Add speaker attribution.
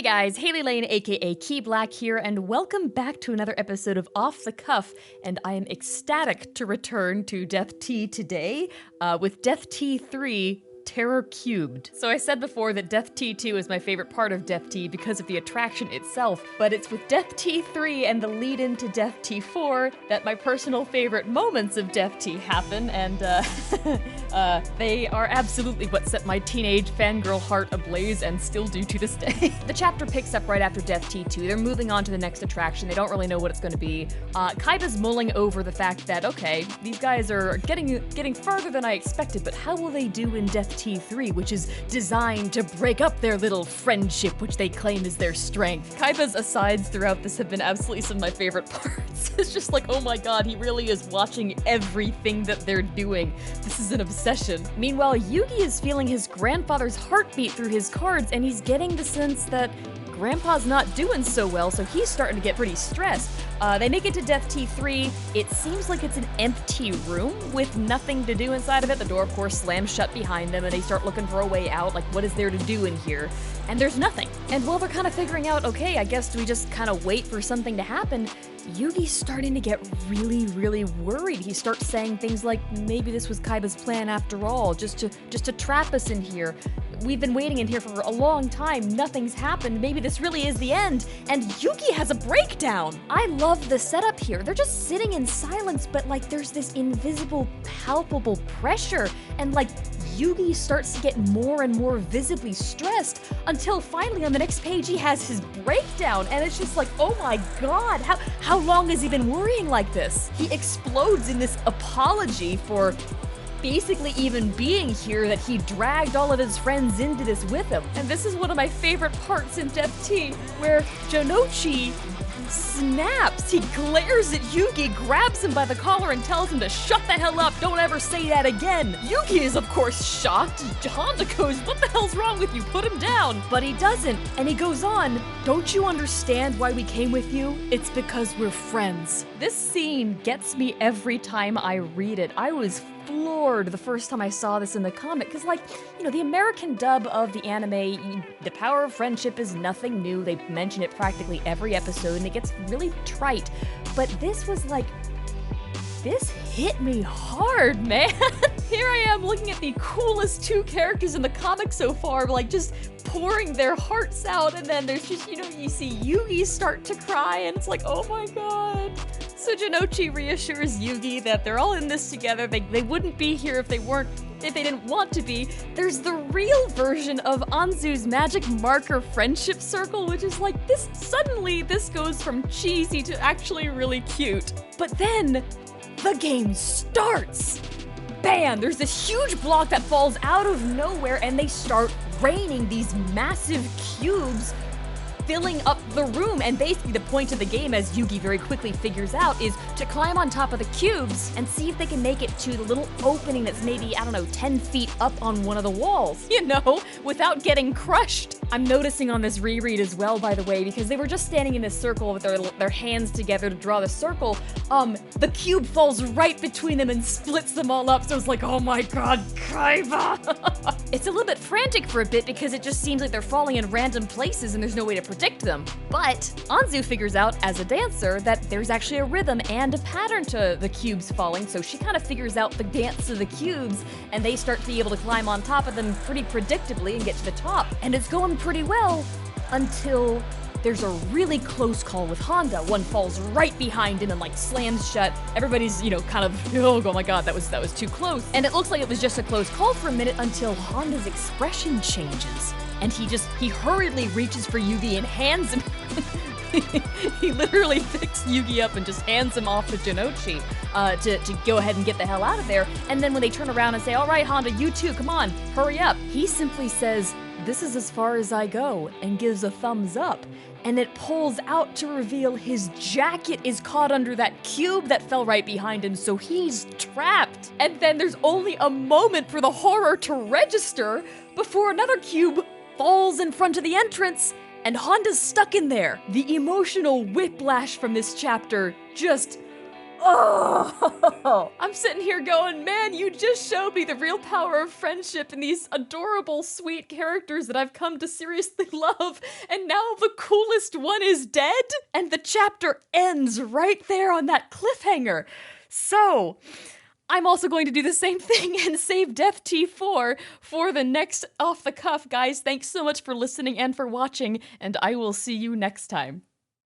Speaker 1: Hey guys, Hailey Lain aka Key Black here, and welcome back to another episode of Off the Cuff, and I am ecstatic to return to Death T today, with Death T-3, Terror Cubed. So I said before that Death T2 is my favorite part of Death T because of the attraction itself, but it's with Death T3 and the lead into Death T4 that my personal favorite moments of Death T happen, and they are absolutely what set my teenage fangirl heart ablaze and still do to this day. The chapter picks up right after Death T2. They're moving on to the next attraction. They don't really know what it's going to be. Kaiba's mulling over the fact that, okay, these guys are getting farther than I expected, but how will they do in Death T3, which is designed to break up their little friendship, which they claim is their strength? Kaiba's asides throughout this have been absolutely some of my favorite parts. It's just like, oh my god, he really is watching everything that they're doing. This is an obsession. Meanwhile, Yugi is feeling his grandfather's heartbeat through his cards, and he's getting the sense that Grandpa's not doing so well, so he's starting to get pretty stressed. They make it to Death T3. It seems like it's an empty room with nothing to do inside of it. The door, of course, slams shut behind them, and they start looking for a way out, like, what is there to do in here? And there's nothing. And while they're kind of figuring out, okay, I guess we just kind of wait for something to happen, Yugi's starting to get really, really worried. He starts saying things like, maybe this was Kaiba's plan after all, just to trap us in here. We've been waiting in here for a long time, nothing's happened, maybe this really is the end, and Yugi has a breakdown! I love the setup here. They're just sitting in silence, but like there's this invisible, palpable pressure, and like Yugi starts to get more and more visibly stressed until finally on the next page he has his breakdown, and it's just like, oh my god, how long has he been worrying like this? He explodes in this apology for basically even being here, that he dragged all of his friends into this with him. And this is one of my favorite parts in Death T, where Jonochi snaps. He glares at Yugi, grabs him by the collar, and tells him to shut the hell up, don't ever say that again. Yugi is of course shocked. Honda goes, what the hell's wrong with you? Put him down. But he doesn't, and he goes on, don't you understand why we came with you? It's because we're friends. This scene gets me every time I read it. I was floored the first time I saw this in the comic, because like, you know, the American dub of the anime, the power of friendship is nothing new. They mention it practically every episode, and it gets really trite. But this was like, this hit me hard, man. Here I am looking at the coolest two characters in the comic so far, like just pouring their hearts out, and then there's just, you know, you see Yugi start to cry, and it's like, oh my god. So Jonochi reassures Yugi that they're all in this together. They wouldn't be here if they didn't want to be. There's the real version of Anzu's magic marker friendship circle, which is like this, suddenly this goes from cheesy to actually really cute. But then the game starts. Bam! There's this huge block that falls out of nowhere, and they start raining these massive cubes filling up the room, and basically the point of the game, as Yugi very quickly figures out, is to climb on top of the cubes and see if they can make it to the little opening that's maybe, I don't know, 10 feet up on one of the walls, you know, without getting crushed. I'm noticing on this reread as well, by the way, because they were just standing in this circle with their hands together to draw the circle, the cube falls right between them and splits them all up, so it's like, oh my god, Kaiba! It's a little bit frantic for a bit because it just seems like they're falling in random places and there's no way to predict them. But Anzu figures out, as a dancer, that there's actually a rhythm and a pattern to the cubes falling, so she kind of figures out the dance of the cubes, and they start to be able to climb on top of them pretty predictably and get to the top. And it's going pretty well until there's a really close call with Honda. One falls right behind him and like slams shut. Everybody's, you know, kind of, oh my god, that was too close. And it looks like it was just a close call for a minute until Honda's expression changes. And he hurriedly reaches for Yugi and hands him. He literally picks Yugi up and just hands him off to Jonochi to go ahead and get the hell out of there. And then when they turn around and say, all right, Honda, you too, come on, hurry up, he simply says, this is as far as I go, and gives a thumbs up. And it pulls out to reveal his jacket is caught under that cube that fell right behind him, so he's trapped. And then there's only a moment for the horror to register before another cube falls in front of the entrance, and Honda's stuck in there. The emotional whiplash from this chapter just, Oh, I'm sitting here going, man, you just showed me the real power of friendship and these adorable, sweet characters that I've come to seriously love, and now the coolest one is dead? And the chapter ends right there on that cliffhanger. So, I'm also going to do the same thing and save Death T4 for the next Off the Cuff. Guys, thanks so much for listening and for watching, and I will see you next time.